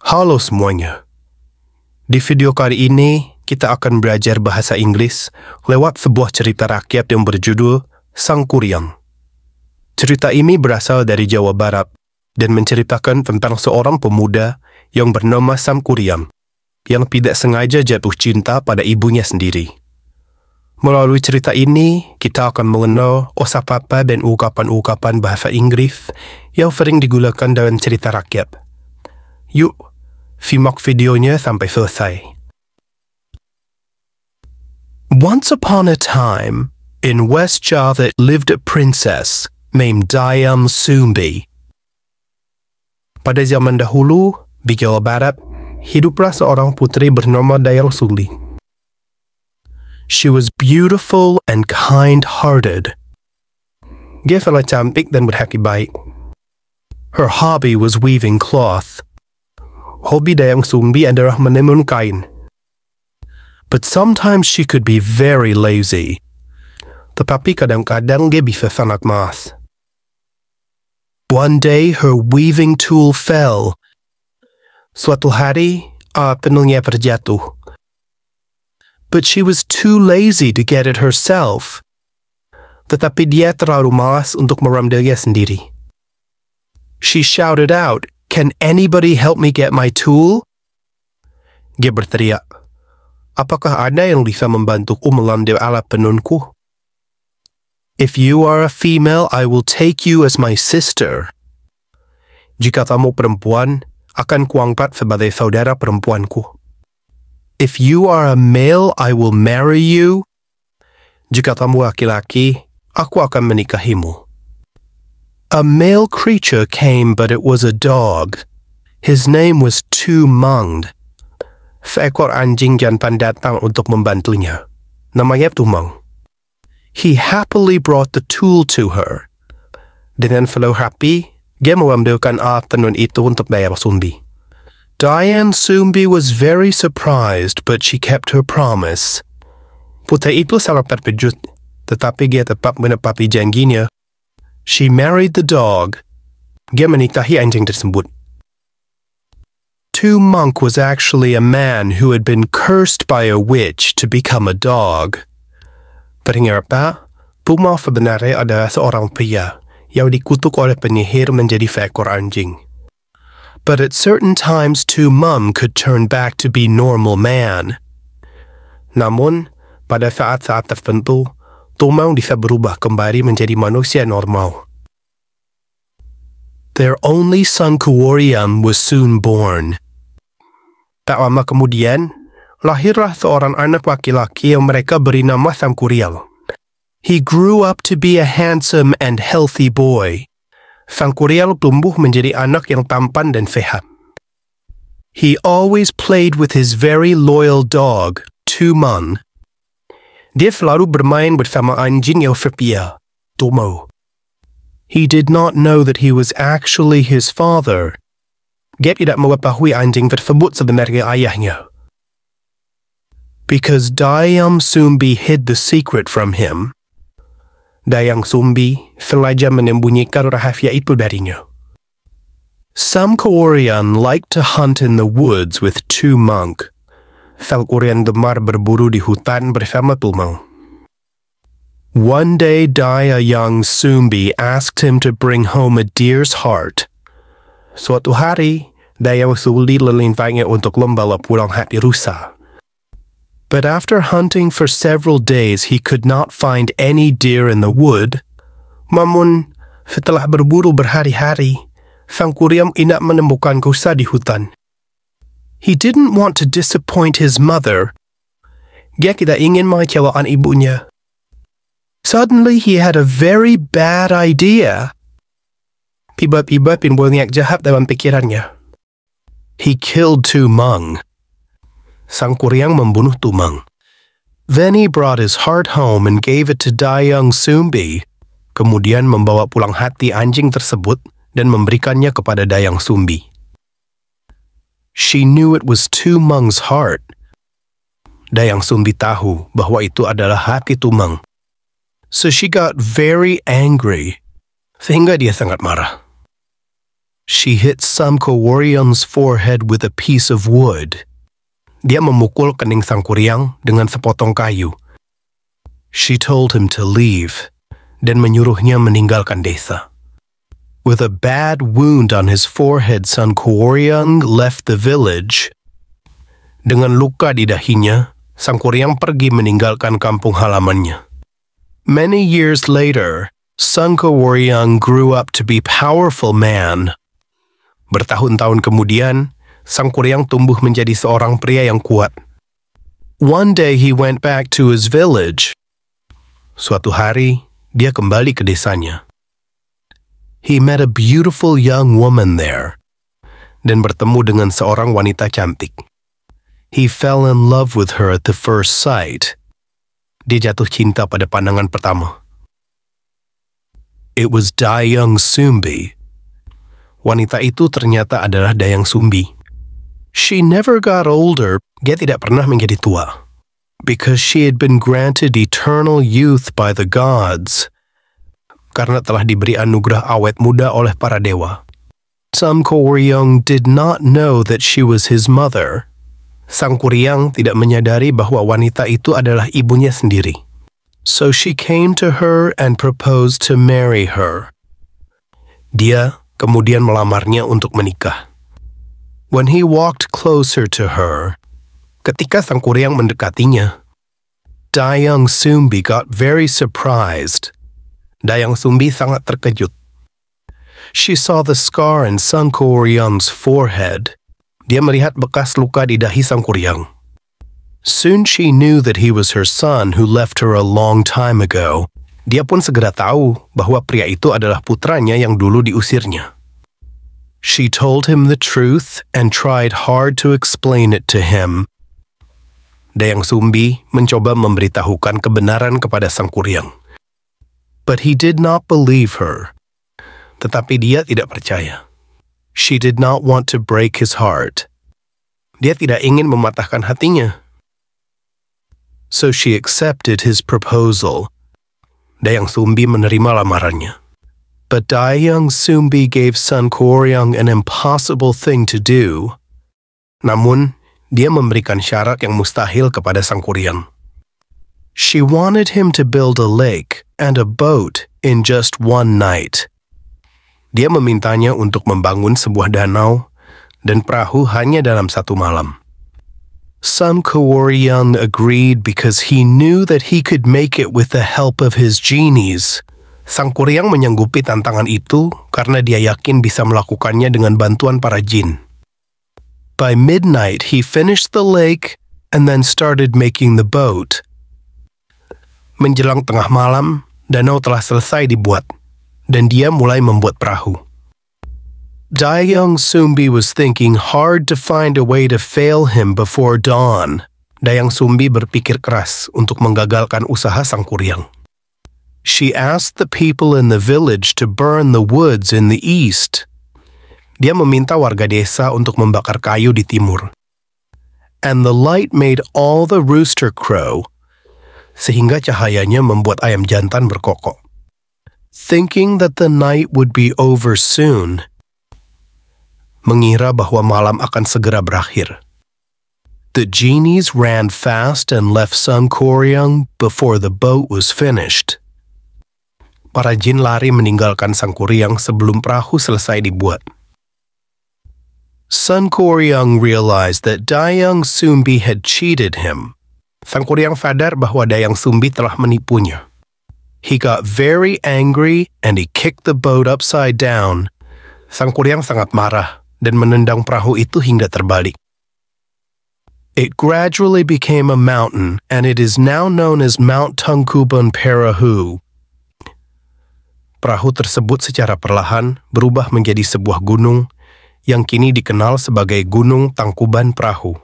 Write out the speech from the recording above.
Halo semuanya. Di video kali ini, kita akan belajar bahasa Inggris lewat sebuah cerita rakyat yang berjudul Sang Kuryang. Cerita ini berasal dari Jawa Barat dan menceritakan tentang seorang pemuda yang bernama Sang Kuryang yang tidak sengaja jatuh cinta pada ibunya sendiri. Melalui cerita ini, kita akan mengenal kosakata dan ungkapan-ungkapan bahasa Inggris yang sering digunakan dalam cerita rakyat. Yuk, simak videonya sampai selesai. Once upon a time, in West Java lived a princess named Dayang Sumbi. Pada zaman dahulu, di Jawa Barat, hiduplah seorang putri bernama Dayang Sumbi. She was beautiful and kind-hearted. Dia sangat cantik dan berhati baik. Her hobby was weaving cloth. Hobi Dayang Sumbi adalah menenun kain. But sometimes she could be very lazy. Tetapi kadang-kadang dia bisa sangat malas. One day her weaving tool fell. Suatu hari, tenunnya terjatuh. But she was too lazy to get it herself. Tetapi dia terlalu malas untuk merambilnya sendiri. She shouted out, "Can anybody help me get my tool?" Dia berteriak, "Apakah ada yang bisa membantuku mengambil alat penunku? If you are a female, I will take you as my sister. Jika kamu perempuan, akan kuangkat sebagai saudara perempuanku. If you are a male, I will marry you. Jika kamu laki-laki, aku akan menikahimu." A male creature came, but it was a dog. His name was Tu Meng. Seekor anjing jantan datang untuk membantunya. Namanya Tu Meng. He happily brought the tool to her. Dengan selalu happy, dia mengambilkan alat tenun itu untuk Dayang Sumbi. Dayang Sumbi was very surprised, but she kept her promise. Putri itu sangat terkejut, tetapi dia tetap menepati janjinya. She married the dog. Dia menikahi anjing tersebut. Tu Meng was actually a man who had been cursed by a witch to become a dog. Ternyata, Tu Meng sebenarnya adalah seorang pria yang dikutuk oleh penyihir menjadi seekor anjing. But at certain times, Tu Meng could turn back to be normal man. Namun, pada saat-saat tertentu, Tu Meng bisa berubah kembali menjadi manusia normal. Their only son Kuryang was soon born. Tak lama kemudian, lahirlah seorang anak laki-laki yang mereka beri nama Sang Kuryang. He grew up to be a handsome and healthy boy. Sang Kuryang tumbuh menjadi anak yang tampan dan sehat. He always played with his very loyal dog, Tu Meng. Dia selalu bermain bersama anjing yang setia, Tu Meng. He did not know that he was actually his father. Dia tidak mengetahui anjing tersebut sebenarnya ayahnya. Because Dayang Sumbi hid the secret from him, Dayang Sumbi sengaja menyembunyikan rahasia itu darinya. Sang Kuryang liked to hunt in the woods with Tu Meng. Sang Kuryang gemar berburu di hutan bersama Tu Meng. One day, Dayang Sumbi asked him to bring home a deer's heart. Suatu hari, Dayang Sumbi meminta untuk membawa pulang hati rusa. But after hunting for several days, he could not find any deer in the wood. Namun, setelah berburu berhari-hari, Sang Kuryang tidak menemukan kusa di hutan. He didn't want to disappoint his mother. Dia tidak ingin mengecewakan ibunya. Suddenly, he had a very bad idea. Tiba-tiba timbul niat jahat dalam pikirannya. He killed Tu Meng. Sang Kuryang membunuh Tu Meng. Then he brought his heart home and gave it to Dayang Sumbi. Kemudian membawa pulang hati anjing tersebut dan memberikannya kepada Dayang Sumbi. She knew it was Tu Meng's heart. Dayang Sumbi tahu bahwa itu adalah hati Tu Meng. So she got very angry, sehingga dia sangat marah. She hit Samkoworyang's forehead with a piece of wood. Dia memukul kening Sangkuriang dengan sepotong kayu. She told him to leave dan menyuruhnya meninggalkan desa. With a bad wound on his forehead, Sangkuriang left the village. Dengan luka di dahinya, Sangkuriang pergi meninggalkan kampung halamannya. Many years later, Sangkuriang grew up to be a powerful man. Bertahun-tahun kemudian, Sangkuriang tumbuh menjadi seorang pria yang kuat. One day he went back to his village. Suatu hari, dia kembali ke desanya. He met a beautiful young woman there, dan bertemu dengan seorang wanita cantik. He fell in love with her at the first sight. Dia jatuh cinta pada pandangan pertama. It was Dayang Sumbi. Wanita itu ternyata adalah Dayang Sumbi. She never got older. Dia tidak pernah menjadi tua. Because she had been granted eternal youth by the gods. Karena telah diberi anugerah awet muda oleh para dewa. Samkoryang did not know that she was his mother. Sangkuriang tidak menyadari bahwa wanita itu adalah ibunya sendiri. So she came to her and proposed to marry her. Dia kemudian melamarnya untuk menikah. When he walked closer to her, ketika Sangkuriang mendekatinya, Dayang Sumbi got very surprised. Dayang Sumbi sangat terkejut. She saw the scar in Sangkuriang's forehead. Dia melihat bekas luka di dahi Sangkuriang. Soon she knew that he was her son who left her a long time ago. Dia pun segera tahu bahwa pria itu adalah putranya yang dulu diusirnya. She told him the truth and tried hard to explain it to him. Dayang Sumbi mencoba memberitahukan kebenaran kepada Sangkuriang. But he did not believe her. Tetapi dia tidak percaya. She did not want to break his heart. Dia tidak ingin mematahkan hatinya. So she accepted his proposal. Dayang Sumbi menerima lamarannya. But Dayang Sumbi gave Sangkuriang an impossible thing to do. Namun, dia memberikan syarat yang mustahil kepada Sangkuriang. She wanted him to build a lake and a boat in just one night. Dia memintanya untuk membangun sebuah danau dan perahu hanya dalam satu malam. Sangkuriang agreed because he knew that he could make it with the help of his genies. Sangkuriang menyanggupi tantangan itu karena dia yakin bisa melakukannya dengan bantuan para jin. By midnight, he finished the lake and then started making the boat. Menjelang tengah malam, danau telah selesai dibuat, dan dia mulai membuat perahu. Dayang Sumbi was thinking hard to find a way to fail him before dawn. Dayang Sumbi berpikir keras untuk menggagalkan usaha Sangkuriang. She asked the people in the village to burn the woods in the east. Dia meminta warga desa untuk membakar kayu di timur. And the light made all the rooster crow, sehingga cahayanya membuat ayam jantan berkokok. Thinking that the night would be over soon, mengira bahwa malam akan segera berakhir. The genies ran fast and left Sangkuriang before the boat was finished. Para jin lari meninggalkan Sangkuriang sebelum perahu selesai dibuat. Sangkuriang realized that Dayang Sumbi had cheated him. Sangkuriang sadar bahwa Dayang Sumbi telah menipunya. He got very angry and he kicked the boat upside down. Sangkuriang sangat marah dan menendang perahu itu hingga terbalik. It gradually became a mountain and it is now known as Mount Tangkuban Perahu. Perahu tersebut secara perlahan berubah menjadi sebuah gunung yang kini dikenal sebagai Gunung Tangkuban Perahu.